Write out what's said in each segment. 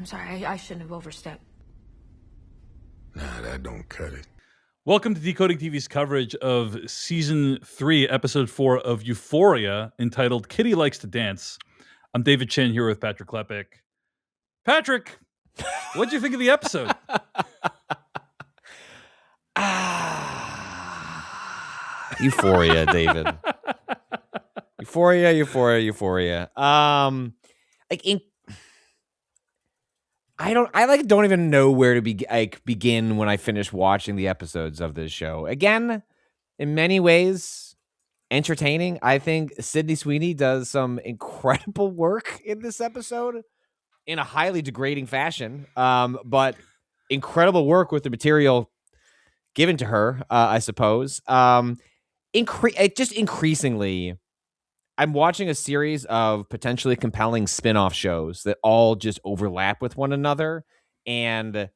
I'm sorry, I shouldn't have overstepped. Nah, that don't cut it. Welcome to Decoding TV's coverage of Season 3, Episode 4 of Euphoria, entitled Kitty Likes to Dance. I'm David Chen here with Patrick Klepek. Patrick, what'd you think of the episode? Euphoria, David. Euphoria. I don't even know where to begin when I finish watching the episodes of this show. Again, in many ways, entertaining. I think Sydney Sweeney does some incredible work in this episode in a highly degrading fashion, but incredible work with the material given to her, I suppose. Just increasingly, I'm watching a series of potentially compelling spin-off shows that all just overlap with one another, and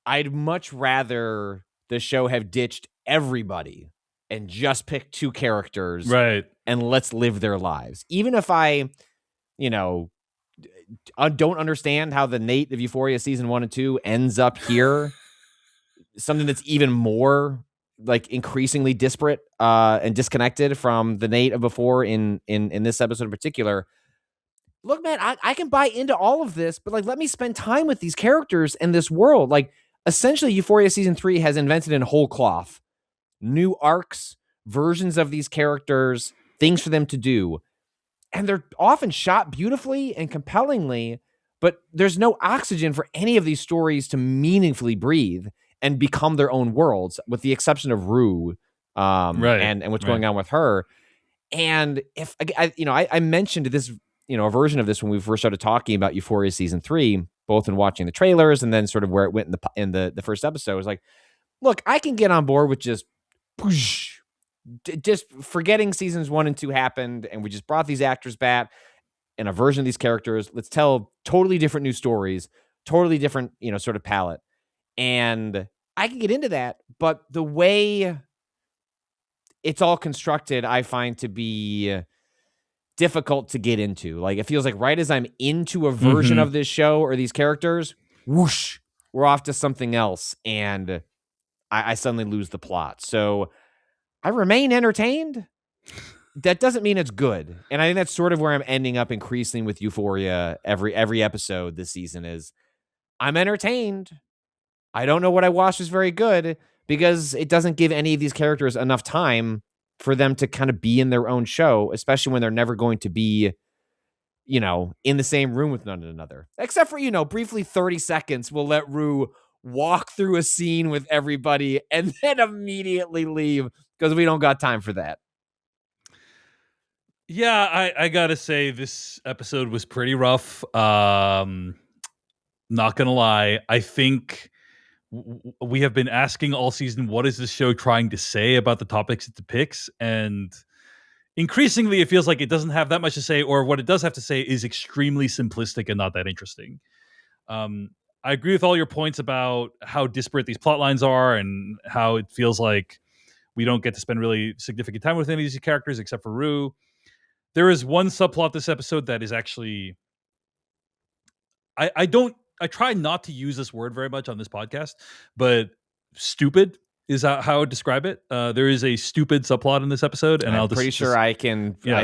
I'd much rather the show have ditched everybody and just pick two characters, Right. and let's live their lives. Even if I, don't understand how the Nate of Euphoria season 1 and 2 ends up here, something that's even more like increasingly disparate and disconnected from the Nate of before in this episode in particular. Look, man, I can buy into all of this, but like, let me spend time with these characters and this world. Like, essentially, Euphoria season 3 has invented in whole cloth new arcs, versions of these characters, things for them to do. And they're often shot beautifully and compellingly, but there's no oxygen for any of these stories to meaningfully breathe and become their own worlds, with the exception of Rue, and what's going on with her. And if I mentioned this, a version of this when we first started talking about Euphoria season 3, both in watching the trailers and then sort of where it went in the first episode. It was like, look, I can get on board with just forgetting seasons 1 and 2 happened, and we just brought these actors back and a version of these characters. Let's tell totally different new stories, totally different, sort of palette. And I can get into that, but the way it's all constructed, I find to be difficult to get into. Like, it feels like right as I'm into a version of this show or these characters, whoosh, we're off to something else, and I suddenly lose the plot. So I remain entertained. That doesn't mean it's good. And I think that's sort of where I'm ending up increasingly with Euphoria every episode this season is I'm entertained. I don't know what I watched was very good because it doesn't give any of these characters enough time for them to kind of be in their own show, especially when they're never going to be, in the same room with one another. Except for, briefly 30 seconds, we'll let Rue walk through a scene with everybody and then immediately leave because we don't got time for that. Yeah, I gotta say this episode was pretty rough. Not gonna lie. I think we have been asking all season, what is this show trying to say about the topics it depicts? And increasingly, it feels like it doesn't have that much to say, or what it does have to say is extremely simplistic and not that interesting. I agree with all your points about how disparate these plot lines are and how it feels like we don't get to spend really significant time with any of these characters except for Rue. There is one subplot this episode that is actually... I try not to use this word very much on this podcast, but stupid is how I would describe it. There is a stupid subplot in this episode, and I'm pretty sure I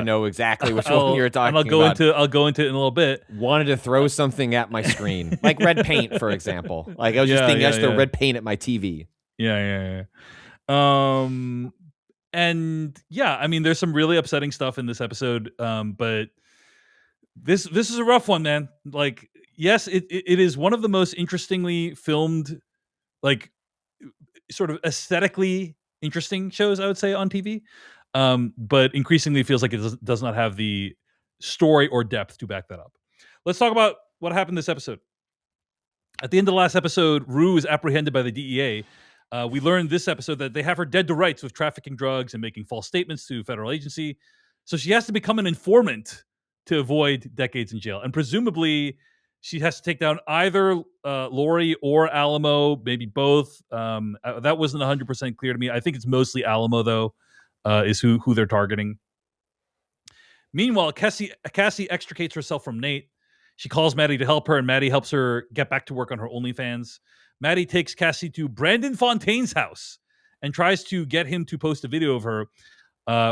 know exactly which one you're talking about. I'll go into it in a little bit. Wanted to throw something at my screen, like red paint, for example. Like I was just thinking, I just throw red paint at my TV. Yeah. And yeah, I mean, there's some really upsetting stuff in this episode, but this is a rough one, man. Like, yes, it is one of the most interestingly filmed, like, sort of aesthetically interesting shows, I would say, on TV. But increasingly feels like it does not have the story or depth to back that up. Let's talk about what happened this episode. At the end of the last episode, Rue is apprehended by the DEA. We learned this episode that they have her dead to rights with trafficking drugs and making false statements to a federal agency. So she has to become an informant to avoid decades in jail. And presumably she has to take down either Lori or Alamo, maybe both. That wasn't 100% clear to me. I think it's mostly Alamo, though, is who they're targeting. Meanwhile, Cassie extricates herself from Nate. She calls Maddie to help her, and Maddie helps her get back to work on her OnlyFans. Maddie takes Cassie to Brandon Fontaine's house and tries to get him to post a video of her.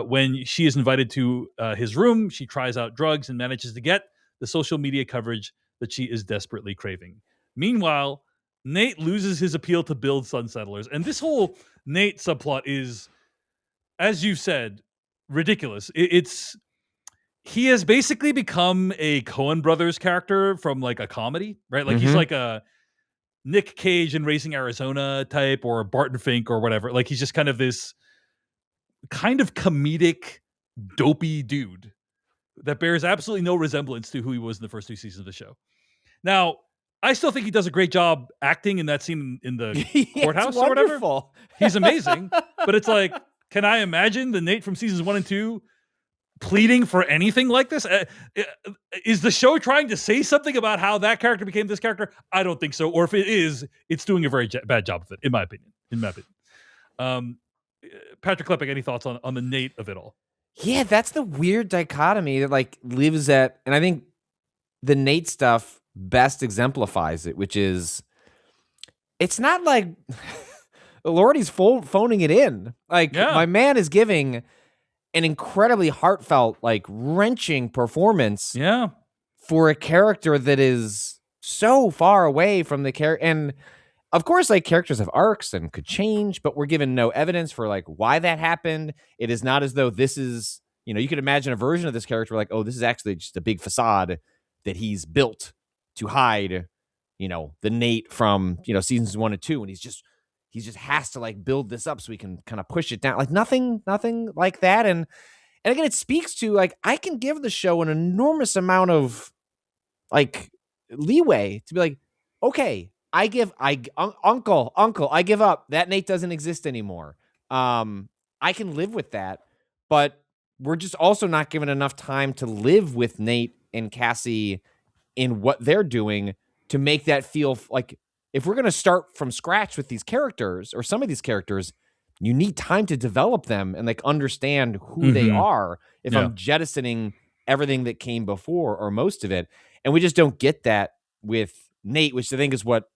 When she is invited to his room, she tries out drugs and manages to get the social media coverage that she is desperately craving. Meanwhile, Nate loses his appeal to build Sun Settlers. And this whole Nate subplot is, as you said, ridiculous. He has basically become a Coen Brothers character from like a comedy, right? Like he's like a Nick Cage in Racing Arizona type, or Barton Fink or whatever. Like he's just kind of this kind of comedic, dopey dude that bears absolutely no resemblance to who he was in the first 2 seasons of the show. Now, I still think he does a great job acting in that scene in the courthouse or whatever. He's amazing. But it's like, can I imagine the Nate from seasons 1 and 2 pleading for anything like this? Is the show trying to say something about how that character became this character? I don't think so. Or if it is, it's doing a very bad job of it, in my opinion. Patrick Klepek, any thoughts on the Nate of it all? Yeah, that's the weird dichotomy that like lives at, and I think the Nate stuff best exemplifies it, which is, it's not like Lordy's phoning it in. Like my man is giving an incredibly heartfelt, like wrenching performance for a character that is so far away from the character. And of course, like characters have arcs and could change, but we're given no evidence for like why that happened. It is not as though this is, you could imagine a version of this character like, oh, this is actually just a big facade that he's built to hide, the Nate from, seasons 1 and 2. And he just has to like build this up so he can kind of push it down. Like nothing like that. And again, it speaks to like, I can give the show an enormous amount of like leeway to be like, okay, Uncle, I give up. That Nate doesn't exist anymore. I can live with that, but we're just also not given enough time to live with Nate and Cassie in what they're doing to make that feel like, if we're going to start from scratch with these characters or some of these characters, you need time to develop them and like understand who they are. If I'm jettisoning everything that came before or most of it, and we just don't get that with Nate, which I think is what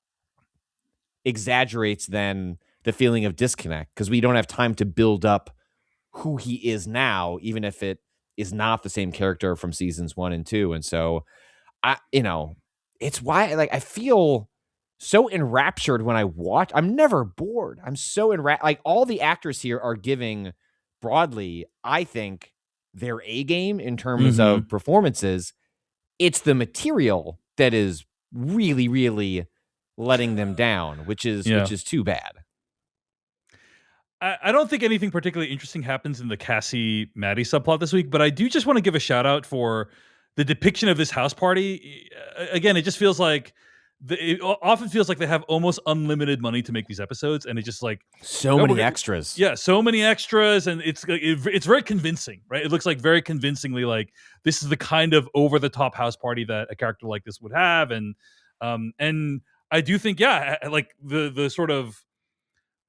exaggerates then the feeling of disconnect, because we don't have time to build up who he is now, even if it is not the same character from seasons 1 and 2. And so it's why like I feel so enraptured when I watch. I'm never bored. I'm so enraptured. Like all the actors here are giving broadly, I think, their A game in terms of performances. It's the material that is really, really letting them down, which is too bad. I don't think anything particularly interesting happens in the Cassie Maddie subplot this week, but I do just want to give a shout out for the depiction of this house party. Again, it just feels like it often feels like they have almost unlimited money to make these episodes, and it's just like so many extras. Yeah, so many extras, and it's very convincing, right? It looks like very convincingly like this is the kind of over the top house party that a character like this would have, and I do think like the sort of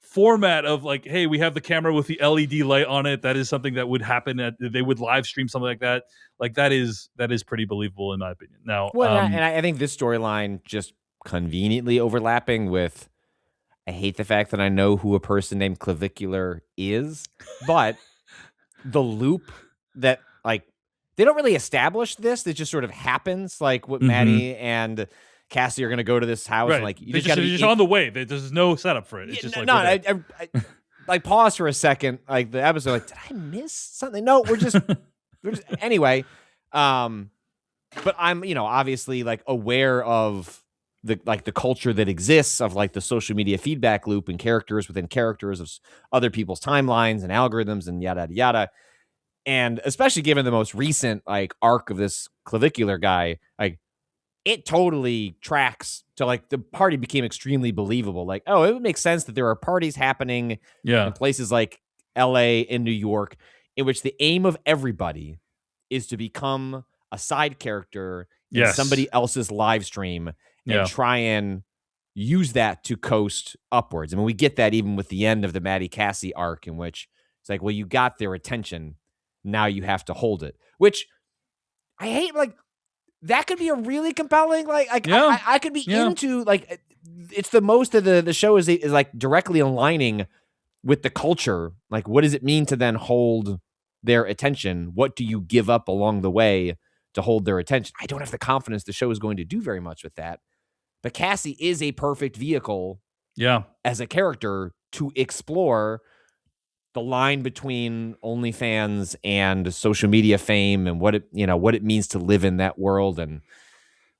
format of like, hey, we have the camera with the LED light on it. That is something that would happen. They would live stream something like that. Like that is pretty believable in my opinion. Now, and I think this storyline just conveniently overlapping with, I hate the fact that I know who a person named Clavicular is, but the loop that like they don't really establish this. It just sort of happens. Like what Maddie and Cassie are going to go to this house. And like you're just on the way. There's no setup for it. It's just like I like pause for a second. Like the episode, like did I miss something? No, we're just anyway. But I'm obviously like aware of the culture that exists of like the social media feedback loop and characters within characters of other people's timelines and algorithms and yada yada. And especially given the most recent like arc of this Clavicular guy, like it totally tracks to like the party became extremely believable. Like, oh, it would make sense that there are parties happening in places like LA and New York in which the aim of everybody is to become a side character in somebody else's live stream and try and use that to coast upwards. I mean, we get that even with the end of the Maddie Cassie arc, in which it's like, well, you got their attention. Now you have to hold it, which I hate. Like, that could be a really compelling, Yeah. I could be Yeah. into, like, it's the most of the show is like directly aligning with the culture. Like, what does it mean to then hold their attention? What do you give up along the way to hold their attention? I don't have the confidence the show is going to do very much with that. But Cassie is a perfect vehicle Yeah. as a character to explore the line between OnlyFans and social media fame and what it means to live in that world. And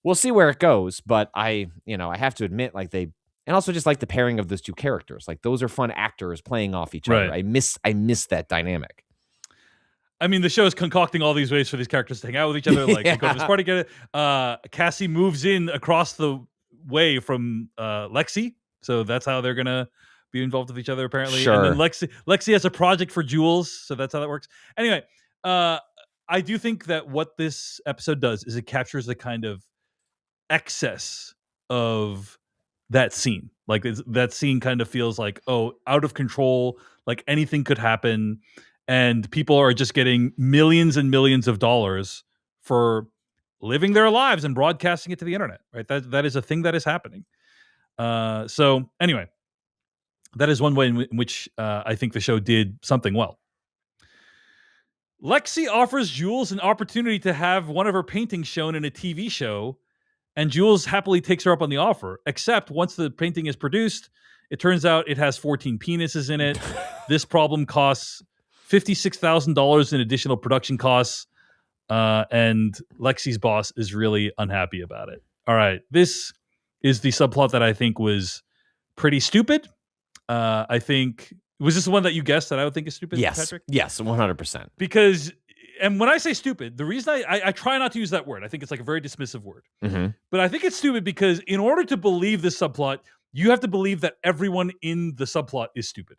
we'll see where it goes. But I have to admit, like, and also just like the pairing of those two characters. Like, those are fun actors playing off each other. Right. I miss that dynamic. I mean, the show is concocting all these ways for these characters to hang out with each other. Like, they go to this party together. Cassie moves in across the way from Lexi. So that's how they're going to be involved with each other, apparently. Sure. And then Lexi has a project for Jules. So that's how that works. Anyway, I do think that what this episode does is it captures the kind of excess of that scene. Like, that scene kind of feels like, out of control, like anything could happen, and people are just getting millions and millions of dollars for living their lives and broadcasting it to the internet, right? That is a thing that is happening. So anyway, that is one way in which I think the show did something well. Lexi offers Jules an opportunity to have one of her paintings shown in a TV show, and Jules happily takes her up on the offer, except once the painting is produced, it turns out it has 14 penises in it. This problem costs $56,000 in additional production costs, and Lexi's boss is really unhappy about it. All right, this is the subplot that I think was pretty stupid. I think, was this the one that you guessed that I would think is stupid, Patrick? Yes, 100%. Because, and when I say stupid, the reason I try not to use that word, I think it's like a very dismissive word. Mm-hmm. But I think it's stupid because in order to believe this subplot, you have to believe that everyone in the subplot is stupid.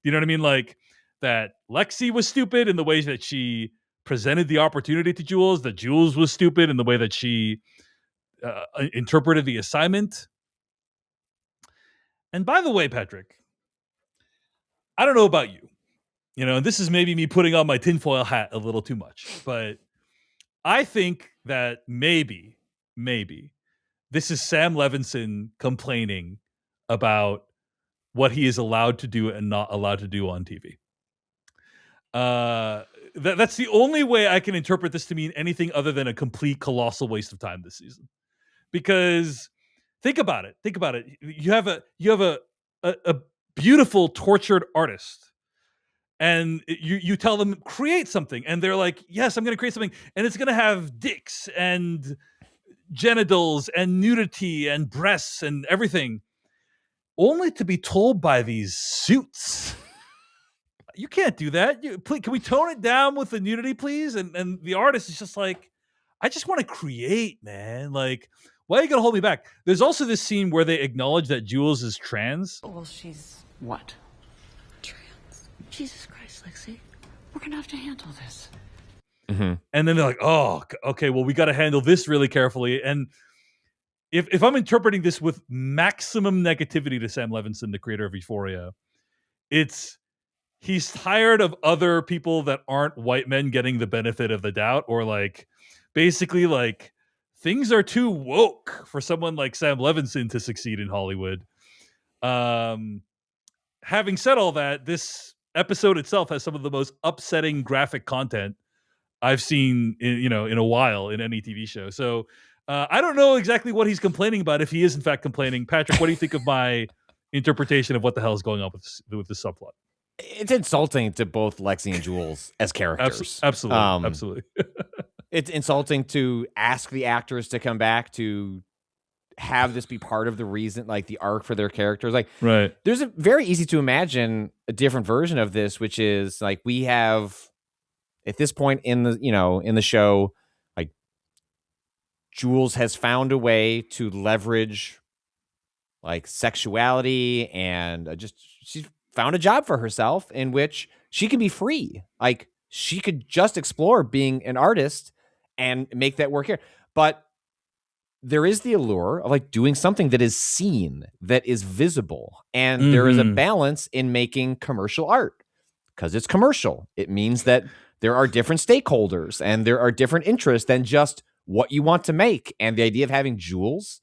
You know what I mean? Like, that Lexi was stupid in the way that she presented the opportunity to Jules, that Jules was stupid in the way that she interpreted the assignment. And by the way, Patrick, I don't know about you. And this is maybe me putting on my tinfoil hat a little too much, but I think that maybe this is Sam Levinson complaining about what he is allowed to do and not allowed to do on TV. That's the only way I can interpret this to mean anything other than a complete colossal waste of time this season. Because think about it. You have a beautiful tortured artist, and you tell them create something, and they're like, yes, I'm going to create something, and it's going to have dicks and genitals and nudity and breasts and everything, only to be told by these suits, you can't do that. Please, can we tone it down with the nudity, please? And the artist is just like, I just want to create, man. Like, why are you going to hold me back? There's also this scene where they acknowledge that Jules is trans. Well, she's what? Trans. Jesus Christ, Lexi. We're going to have to handle this. Mm-hmm. And then they're like, oh, okay, well, we got to handle this really carefully. And if I'm interpreting this with maximum negativity to Sam Levinson, the creator of Euphoria, he's tired of other people that aren't white men getting the benefit of the doubt, or like, basically, like, things are too woke for someone like Sam Levinson to succeed in Hollywood. Having said all that, this episode itself has some of the most upsetting graphic content I've seen in a while in any TV show. So I don't know exactly what he's complaining about, if he is in fact complaining. Patrick, what do you think of my interpretation of what the hell is going on with this subplot? It's insulting to both Lexi and Jules as characters. Absolutely. It's insulting to ask the actors to come back to have this be part of the reason, like the arc for their characters. Like, right. There's a very easy to imagine a different version of this, which is like, we have at this point in the show, like, Jules has found a way to leverage like sexuality and she's found a job for herself in which she can be free. Like, she could just explore being an artist and make that work here. But there is the allure of like doing something that is seen, that is visible. And there is a balance in making commercial art, because it's commercial. It means that there are different stakeholders and there are different interests than just what you want to make. And the idea of having Jules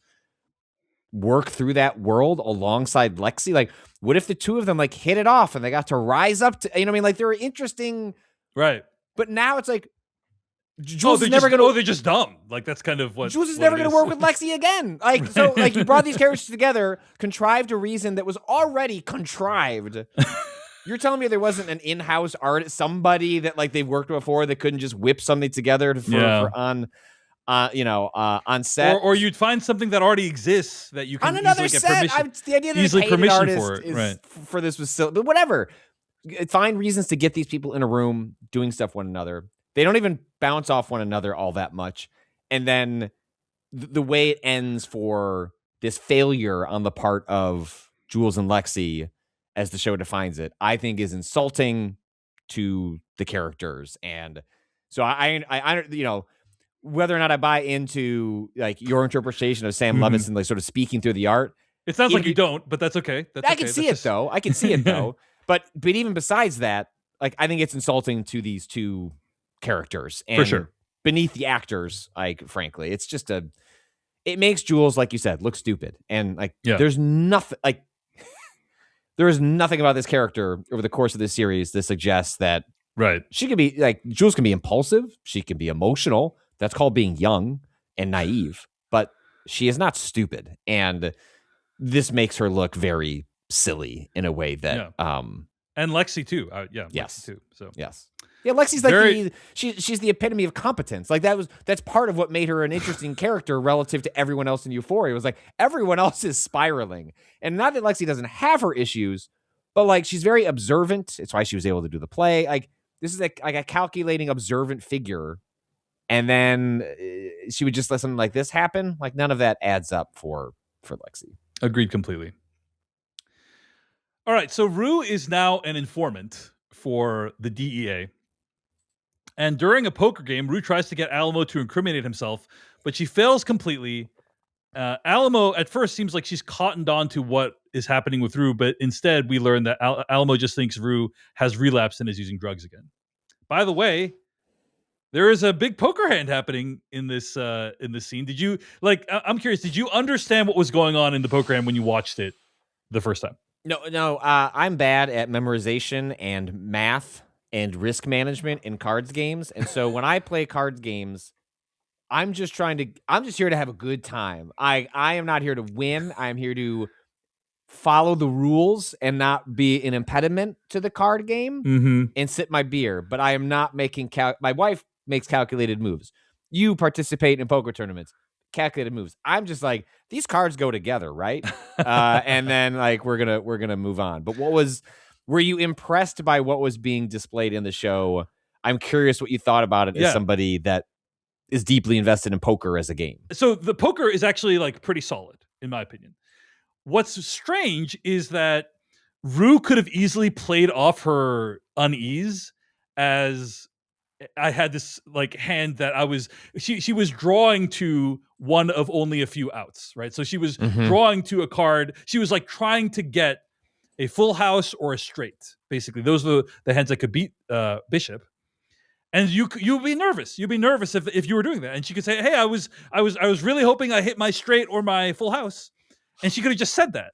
work through that world alongside Lexi, like, what if the two of them like hit it off and they got to rise up to, you know what I mean? Like, they were interesting. Right. But now it's like, Jules is never going going to. They're just dumb. Like, that's kind of what. Jules is never going to work with Lexi again. Like, Right. so, like, you brought these characters together, contrived a reason that was already contrived. You're telling me there wasn't an in-house artist, somebody that like they've worked before that couldn't just whip something together for on set, or you'd find something that already exists that you can on another easily set. get permission. The idea that easily they paid an permission artist for it, for this was silly, but whatever. Find reasons to get these people in a room doing stuff one another. They don't even bounce off one another all that much, and then the way it ends for this failure on the part of Jules and Lexi, as the show defines it, I think is insulting to the characters. And so I whether or not I buy into like your interpretation of Sam Levinson, like sort of speaking through the art. It sounds like you don't, but that's okay. I can see it though. I can see it though. But even besides that, like, I think it's insulting to these two characters. And for sure. Beneath the actors, like, frankly, it's just it makes Jules, like you said, look stupid. And like, there's nothing like, there is nothing about this character over the course of this series that suggests that she could be like, Jules can be impulsive. She can be emotional. That's called being young and naive, but she is not stupid. And this makes her look very silly in a way that, and Lexi too. Yes. Lexi too. So yes. Yeah, Lexi's like she's the epitome of competence. Like that's part of what made her an interesting character relative to everyone else in Euphoria. It was like everyone else is spiraling. And not that Lexi doesn't have her issues, but like she's very observant. It's why she was able to do the play. Like this is like a calculating, observant figure. And then she would just let something like this happen. Like none of that adds up for Lexi. Agreed completely. All right, so Rue is now an informant for the DEA. And during a poker game, Rue tries to get Alamo to incriminate himself, but she fails completely. Alamo at first seems like she's cottoned on to what is happening with Rue, but instead we learn that Alamo just thinks Rue has relapsed and is using drugs again. By the way, there is a big poker hand happening in this scene. Did you I'm curious, did you understand what was going on in the poker hand when you watched it the first time? No. I'm bad at memorization and math and risk management in cards games. And so when I play cards games, I'm just here to have a good time. I am not here to win. I'm here to follow the rules and not be an impediment to the card game and sip my beer. But I am not making my wife makes calculated moves. You participate in poker tournaments, calculated moves. I'm just like, these cards go together, right? And then like we're gonna move on. But were you impressed by what was being displayed in the show? I'm curious what you thought about it as somebody that is deeply invested in poker as a game. So the poker is actually like pretty solid, in my opinion. What's strange is that Rue could have easily played off her unease as I had this like hand that she was drawing to one of only a few outs, right? So she was drawing to a card. She was like trying to get a full house or a straight. Basically, those are the hands that could beat Bishop. And you'd be nervous. You'd be nervous if you were doing that. And she could say, "Hey, I was really hoping I hit my straight or my full house," and she could have just said that.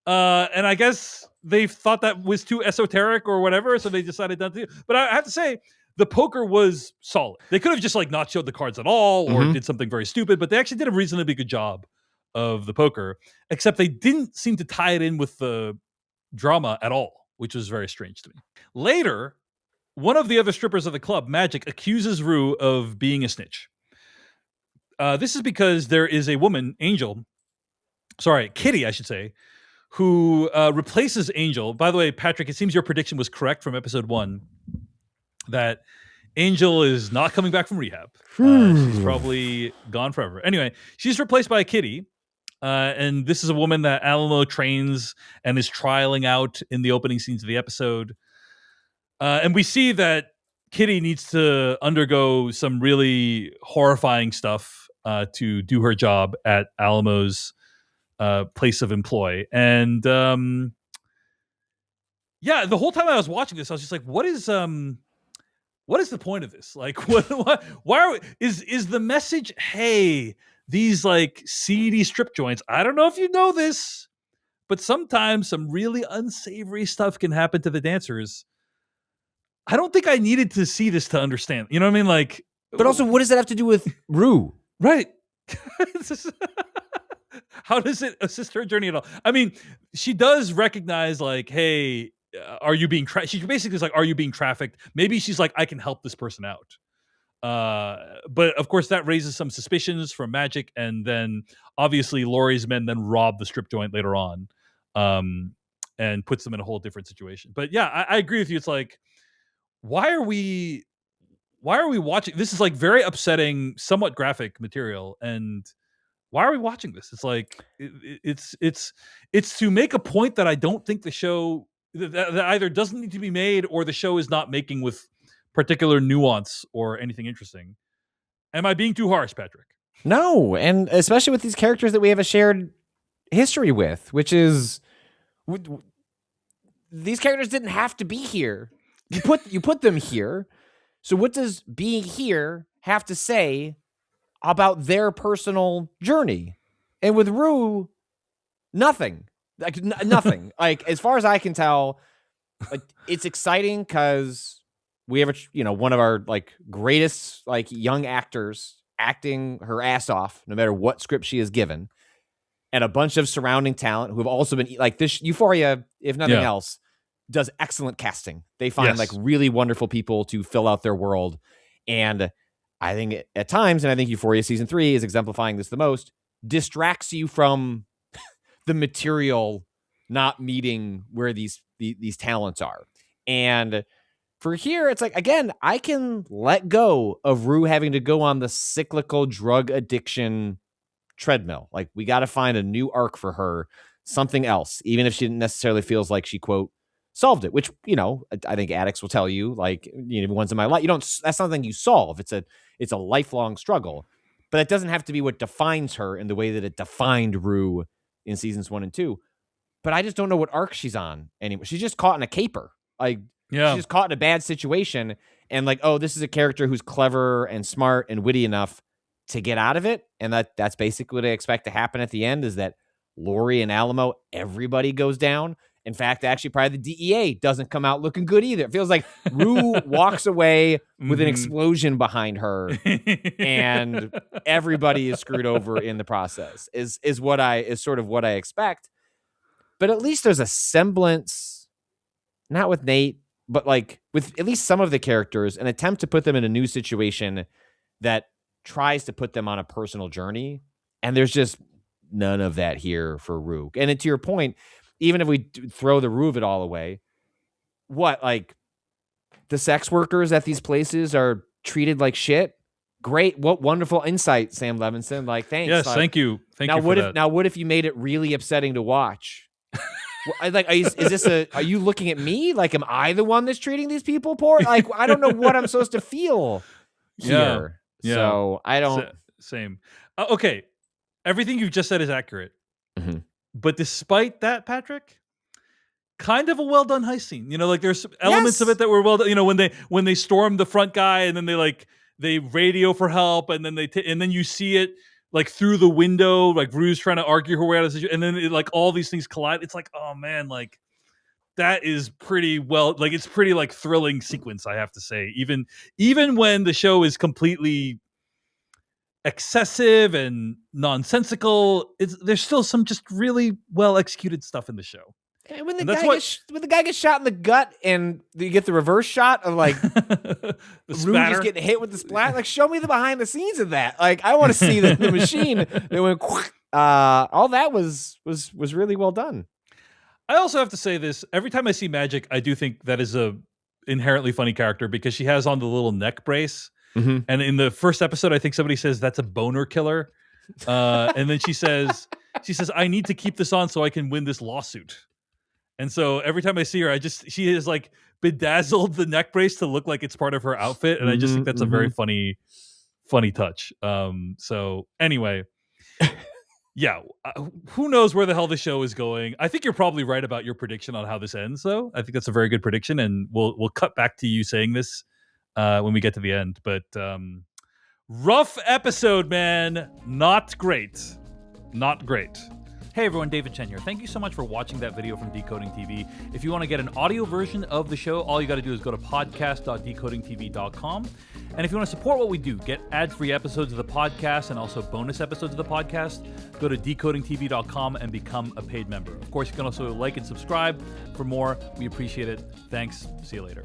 And I guess they thought that was too esoteric or whatever, so they decided not to. But I have to say, the poker was solid. They could have just like not showed the cards at all or did something very stupid, but they actually did a reasonably good job of the poker. Except they didn't seem to tie it in with the drama at all, which was very strange to me. Later, one of the other strippers of the club, Magic, accuses Rue of being a snitch. This is because there is a woman, Kitty, I should say, who replaces Angel. By the way, Patrick, it seems your prediction was correct from episode 1 that Angel is not coming back from rehab. She's probably gone forever. Anyway, she's replaced by Kitty. And this is a woman that Alamo trains and is trialing out in the opening scenes of the episode. And we see that Kitty needs to undergo some really horrifying stuff to do her job at Alamo's place of employ. And the whole time I was watching this, I was just like, what is what is the point of this? Like, what why are we, is the message, hey, these like seedy strip joints, I don't know if you know this, but sometimes some really unsavory stuff can happen to the dancers. I don't think I needed to see this to understand. You know what I mean? Like, But also, what does that have to do with Rue? right. How does it assist her journey at all? I mean, she does recognize like, hey, are you being she basically is like, are you being trafficked? Maybe she's like, I can help this person out. But of course that raises some suspicions from Magic, and then obviously Laurie's men then rob the strip joint later on, and puts them in a whole different situation. But yeah, I agree with you. It's like, why are we watching? This is like very upsetting, somewhat graphic material, and why are we watching this? It's like it's to make a point that I don't think the show that either doesn't need to be made, or the show is not making with particular nuance or anything interesting. Am I being too harsh, Patrick? No, and especially with these characters that we have a shared history with, which is these characters didn't have to be here. You put them here. So what does being here have to say about their personal journey? And with Rue, nothing. Like nothing. Like, as far as I can tell, like, it's exciting because we have one of our like greatest like young actors acting her ass off no matter what script she is given, and a bunch of surrounding talent who have also been like this. Euphoria, if nothing else, does excellent casting. They find like really wonderful people to fill out their world, and I think at times, and I think Euphoria season 3 is exemplifying this the most, distracts you from the material not meeting where these talents are. And for here, it's like, again, I can let go of Rue having to go on the cyclical drug addiction treadmill. Like, we got to find a new arc for her, something else, even if she didn't necessarily feels like she, quote, solved it, which, I think addicts will tell you, like, once in my life, that's something you solve. It's a lifelong struggle, but it doesn't have to be what defines her in the way that it defined Rue in seasons 1 and 2. But I just don't know what arc she's on anymore. She's just caught in a caper. Like, she's just caught in a bad situation, and like, oh, this is a character who's clever and smart and witty enough to get out of it. And that's basically what I expect to happen at the end, is that Laurie and Alamo, everybody goes down. In fact, actually, probably the DEA doesn't come out looking good either. It feels like Rue walks away with an explosion behind her, and everybody is screwed over in the process. Is sort of what I expect. But at least there's a semblance, not with Nate, but like with at least some of the characters, an attempt to put them in a new situation that tries to put them on a personal journey. And there's just none of that here for Rue. And to your point, even if we throw the Rue of it all away, like the sex workers at these places are treated like shit? Great. What wonderful insight, Sam Levinson. Like, thanks. Yes, like, thank you. What if you made it really upsetting to watch? Like, are you looking at me? Like, am I the one that's treating these people poor? Like, I don't know what I'm supposed to feel here. Yeah. So I don't. Same. Okay. Everything you've just said is accurate. Mm-hmm. But despite that, Patrick, kind of a well done heist scene. Like, there's elements of it that were well done. When they storm the front guy, and then they radio for help, and then and then you see it like through the window, like Rue's trying to argue her way out of the situation, and then like all these things collide. It's like, oh man, like that is pretty well, like it's pretty like thrilling sequence, I have to say. Even when the show is completely excessive and nonsensical, there's still some just really well executed stuff in the show. And when the guy gets shot in the gut, and you get the reverse shot of like Rue just getting hit with the splat, like, show me the behind the scenes of that. Like, I want to see the machine that went. All that was really well done. I also have to say this: every time I see Magic, I do think that is a inherently funny character, because she has on the little neck brace. Mm-hmm. And in the first episode, I think somebody says that's a boner killer. And then she says, I need to keep this on so I can win this lawsuit. And so every time I see her, she has like bedazzled the neck brace to look like it's part of her outfit. And I just think that's a very funny touch. So anyway, yeah, who knows where the hell the show is going. I think you're probably right about your prediction on how this ends, though. I think that's a very good prediction. And we'll cut back to you saying this when we get to the end. But rough episode, man. Not great. Not great. Hey everyone, David Chen here. Thank you so much for watching that video from Decoding TV. If you want to get an audio version of the show, all you got to do is go to podcast.decodingtv.com. And if you want to support what we do, get ad-free episodes of the podcast and also bonus episodes of the podcast, go to decodingtv.com and become a paid member. Of course, you can also like and subscribe for more. We appreciate it. Thanks. See you later.